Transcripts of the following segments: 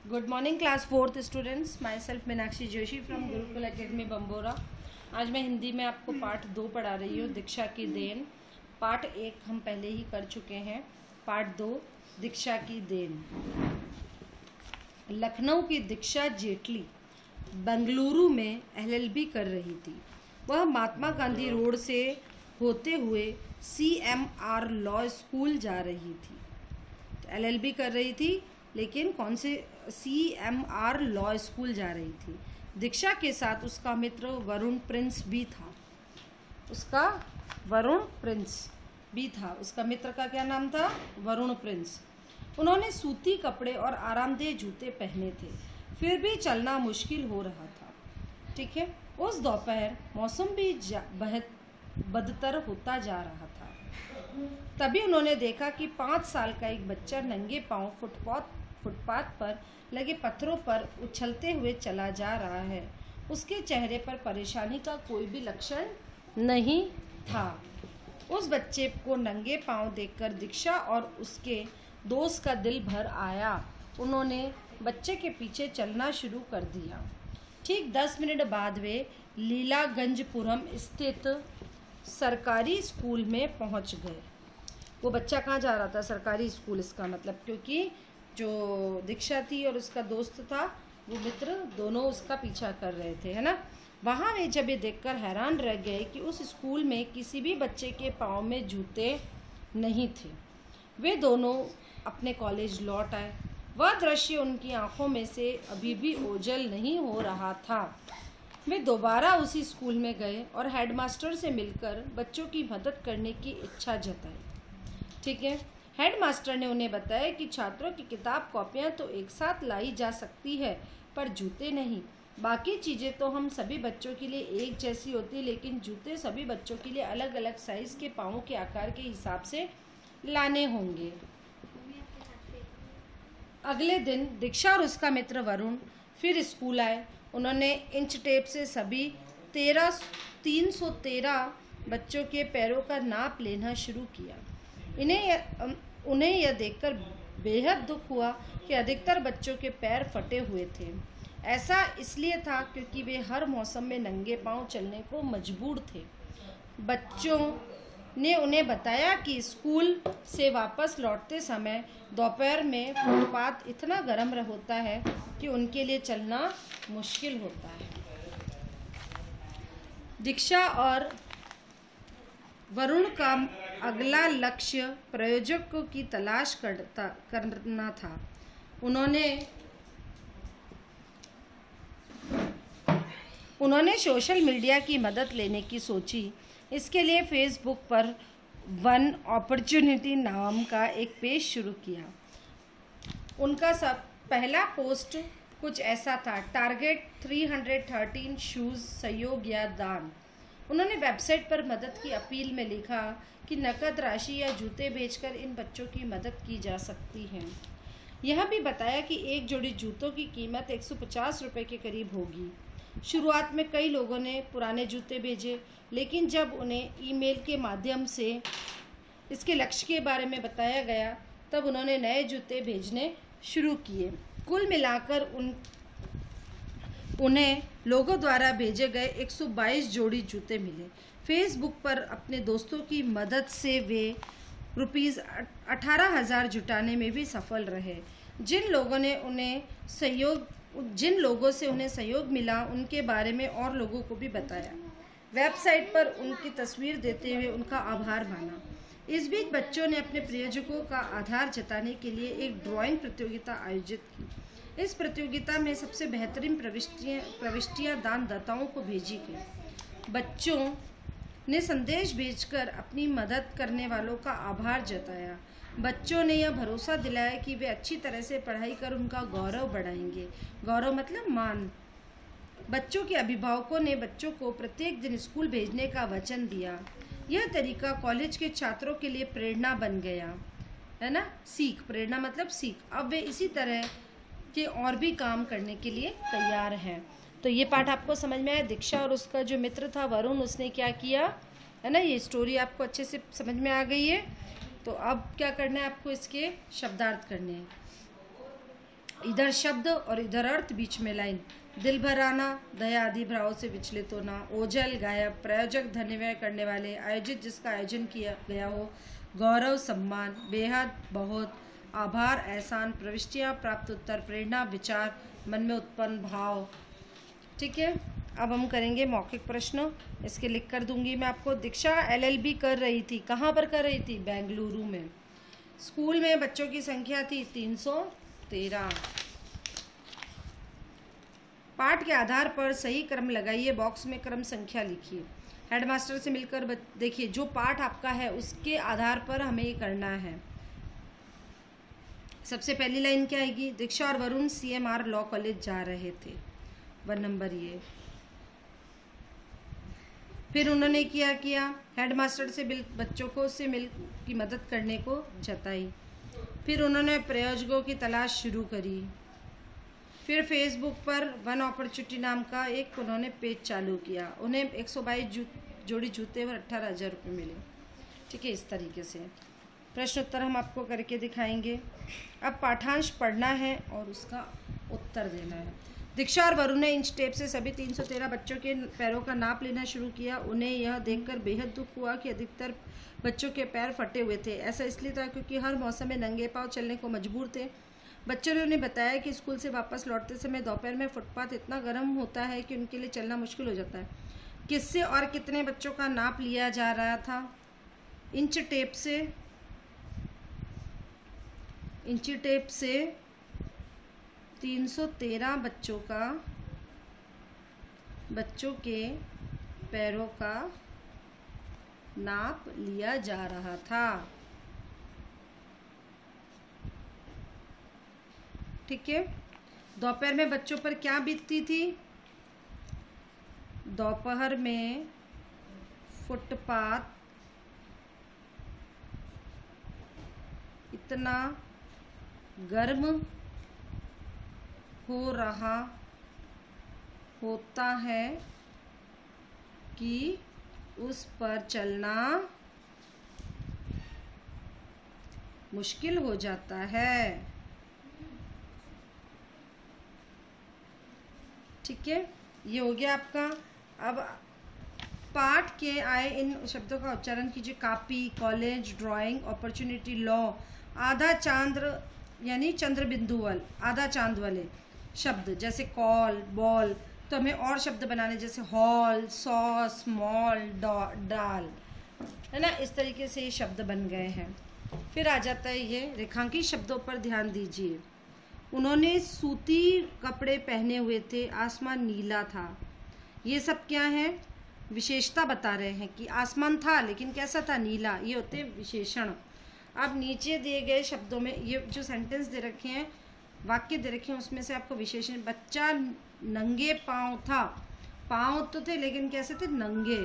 Good morning class fourth students. My self Meenakshi Joshi from Gurukul academy Bambora. आज मैं हिंदी में आपको पार्ट 2 पढ़ा रही हूँ, दीक्षा की देन। पार्ट 1 हम पहले ही कर चुके हैं, पार्ट 2 दीक्षा की देन। लखनऊ की दीक्षा जेटली बेंगलुरु में LLB कर रही थी। वह महात्मा गांधी रोड से होते हुए CMR लॉ स्कूल जा रही थी। LLB कर रही थी, लेकिन कौन से CMR लॉ स्कूल जा रही थी। दीक्षा के साथ उसका मित्र वरुण प्रिंस भी था। उसका मित्र का क्या नाम था? वरुण प्रिंस। उन्होंने सूती कपड़े और आरामदेह जूते पहने थे, फिर भी चलना मुश्किल हो रहा था। ठीक है, उस दोपहर मौसम भी बदतर होता जा रहा था। तभी उन्होंने देखा कि 5 साल का एक बच्चा नंगे पांव फुटपाथ पर लगे पत्थरों पर उछलते हुए चला जा रहा है। उसके चेहरे पर परेशानी का कोई भी लक्षण नहीं था। उस बच्चे को नंगे पांव देखकर दीक्षा और उसके दोस्त का दिल भर आया। उन्होंने बच्चे के पीछे चलना शुरू कर दिया। ठीक 10 मिनट बाद वे लीलागंजपुरम स्थित सरकारी स्कूल में पहुंच गए। वो बच्चा कहाँ जा रहा था? सरकारी स्कूल। इसका मतलब क्योंकि जो दीक्षा थी और उसका दोस्त था, वो मित्र, दोनों उसका पीछा कर रहे थे, है ना। वहाँ वे जब ये देखकर हैरान रह गए कि उस स्कूल में किसी भी बच्चे के पाँव में जूते नहीं थे। वे दोनों अपने कॉलेज लौट आए। वह दृश्य उनकी आंखों में से अभी भी ओझल नहीं हो रहा था। वे दोबारा उसी स्कूल में गए और हेडमास्टर से मिलकर बच्चों की मदद करने की इच्छा जताई। ठीक है, हेडमास्टर ने उन्हें बताया कि छात्रों की किताब कॉपियां तो एक साथ लाई जा सकती है, पर जूते नहीं। बाकी चीज़ें तो हम सभी बच्चों के लिए एक जैसी होती, लेकिन जूते सभी बच्चों के लिए अलग अलग साइज़ के पाँव के आकार के हिसाब से लाने होंगे। अगले दिन दीक्षा और उसका मित्र वरुण फिर स्कूल आए। उन्होंने इंच टेप से सभी 313 बच्चों के पैरों का नाप लेना शुरू किया। उन्हें यह देखकर बेहद दुख हुआ कि अधिकतर बच्चों के पैर फटे हुए थे। ऐसा इसलिए था क्योंकि वे हर मौसम में नंगे पांव चलने को मजबूर थे। बच्चों ने उन्हें बताया कि स्कूल से वापस लौटते समय दोपहर में फुटपाथ इतना गर्म होता है कि उनके लिए चलना मुश्किल होता है। दीक्षा और वरुण का अगला लक्ष्य प्रायोजकों की तलाश करना था। उन्होंने सोशल मीडिया की मदद लेने की सोची। इसके लिए फेसबुक पर वन अपॉर्चुनिटी नाम का एक पेज शुरू किया। उनका पहला पोस्ट कुछ ऐसा था: टारगेट 313 शूज़, सहयोग या दान। उन्होंने वेबसाइट पर मदद की अपील में लिखा कि नकद राशि या जूते भेजकर इन बच्चों की मदद की जा सकती है। यह भी बताया कि एक जोड़ी जूतों की कीमत 150 रुपये के करीब होगी। शुरुआत में कई लोगों ने पुराने जूते भेजे, लेकिन जब उन्हें ईमेल के माध्यम से इसके लक्ष्य के बारे में बताया गया, तब उन्होंने नए जूते भेजने शुरू किए। कुल मिलाकर उन्हें लोगों द्वारा भेजे गए 122 जोड़ी जूते मिले। फेसबुक पर अपने दोस्तों की मदद से वे ₹18,000 जुटाने में भी सफल रहे। जिन लोगों से उन्हें सहयोग मिला, उनके बारे में और लोगों को भी बताया। वेबसाइट पर उनकी तस्वीर देते हुए उनका आभार माना। इस बीच बच्चों ने अपने प्रायोजकों का आधार जताने के लिए एक ड्राइंग प्रतियोगिता आयोजित की। इस प्रतियोगिता में सबसे बेहतरीन प्रविष्टियां दानदाताओं को भेजी गई। बच्चों ने संदेश भेजकर अपनी मदद करने वालों का आभार जताया। बच्चों ने यह भरोसा दिलाया कि वे अच्छी तरह से पढ़ाई कर उनका गौरव बढ़ाएंगे। गौरव मतलब मान। बच्चों के अभिभावकों ने बच्चों को प्रत्येक दिन स्कूल भेजने का वचन दिया। यह तरीका कॉलेज के छात्रों के लिए प्रेरणा बन गया, है ना। सीख, प्रेरणा मतलब सीख। अब वे इसी तरह के और भी काम करने के लिए तैयार हैं। तो ये पाठ आपको समझ में आया। दीक्षा और उसका जो मित्र था वरुण, उसने क्या किया, है ना। ये स्टोरी आपको अच्छे से समझ में आ गई है। तो अब क्या करना है आपको? इसके शब्दार्थ करने हैं। इधर शब्द और इधर अर्थ, बीच में लाइन। दिल भराना, दया आदि भाव से विचलित होना। ओझल, गायब। प्रयोजक, धन्यवाय करने वाले। आयोजित, जिसका आयोजन किया गया हो। गौरव, सम्मान। बेहद, बहुत। आभार, एहसान। प्रविष्टियाँ, प्राप्त उत्तर। प्रेरणा, विचार, मन में उत्पन्न भाव। ठीक है, अब हम करेंगे मौखिक प्रश्न। इसके लिख कर दूंगी मैं आपको। दीक्षा LLB कर रही थी। कहाँ पर कर रही थी? बेंगलुरु में। स्कूल में बच्चों की संख्या थी 313। पाठ के आधार पर सही क्रम लगाइए, बॉक्स में क्रम संख्या लिखिए। हेडमास्टर से मिलकर देखिए, जो पाठ आपका है उसके आधार पर हमें ये करना है। सबसे पहली लाइन क्या आएगी? दीक्षा और वरुण CMR लॉ कॉलेज जा रहे थे। 1 नंबर ये। फिर उन्होंने किया हेडमास्टर से बच्चों को से मिल की मदद करने को जताई। फिर उन्होंने प्रयोजकों की तलाश शुरू करी। फिर फेसबुक पर वन अपॉर्चुनिटी नाम का एक उन्होंने पेज चालू किया। उन्हें 122 जोड़ी जूते और 18,000 रुपये मिले। ठीक है, इस तरीके से प्रश्न उत्तर हम आपको करके दिखाएंगे। अब पाठांश पढ़ना है और उसका उत्तर देना है। दीक्षा और वरुण ने इंच टेप से सभी 313 बच्चों के पैरों का नाप लेना शुरू किया। उन्हें यह देखकर बेहद दुख हुआ कि अधिकतर बच्चों के पैर फटे हुए थे। ऐसा इसलिए था क्योंकि हर मौसम में नंगे पांव चलने को मजबूर थे। बच्चों ने उन्हें बताया कि स्कूल से वापस लौटते समय दोपहर में फुटपाथ इतना गर्म होता है कि उनके लिए चलना मुश्किल हो जाता है। किससे और कितने बच्चों का नाप लिया जा रहा था? इंच टेप से। इंच टेप से 313 बच्चों के पैरों का नाप लिया जा रहा था। ठीक है, दोपहर में बच्चों पर क्या बीतती थी? दोपहर में फुटपाथ इतना गर्म हो रहा होता है कि उस पर चलना मुश्किल हो जाता है। ठीक है, ये हो गया आपका। अब पाठ के आए इन शब्दों का उच्चारण कीजिए। Copy, college, drawing, opportunity, law. आधा चांद यानी चंद्र बिंदु वाले, आधा चांद वाले शब्द जैसे कॉल, बॉल, तो हमें और शब्द बनाने जैसे हॉल, सॉस, मॉल, डाल, है ना। इस तरीके से ये शब्द बन गए हैं। फिर आ जाता है ये रेखांकित शब्दों पर ध्यान दीजिए। उन्होंने सूती कपड़े पहने हुए थे, आसमान नीला था। ये सब क्या है? विशेषता बता रहे हैं कि आसमान था लेकिन कैसा था? नीला। ये होते विशेषण। अब नीचे दिए गए शब्दों में ये जो सेंटेंस दे रखे हैं, वाक्य दे रखे हैं, उसमें से आपको विशेषण। बच्चा नंगे पांव था। पांव तो थे लेकिन कैसे थे? नंगे।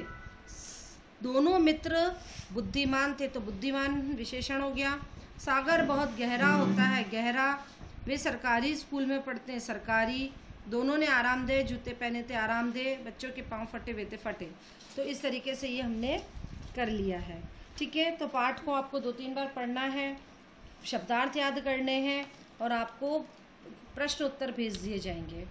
दोनों मित्र बुद्धिमान थे, तो बुद्धिमान विशेषण हो गया। सागर बहुत गहरा होता है, गहरा। वे सरकारी स्कूल में पढ़ते हैं, सरकारी। दोनों ने आरामदेह जूते पहने थे, आरामदेह। बच्चों के पांव फटे हुए थे, फटे। तो इस तरीके से ये हमने कर लिया है। ठीक है, तो पाठ को आपको 2-3 बार पढ़ना है, शब्दार्थ याद करने हैं और आपको प्रश्न उत्तर भेज दिए जाएंगे।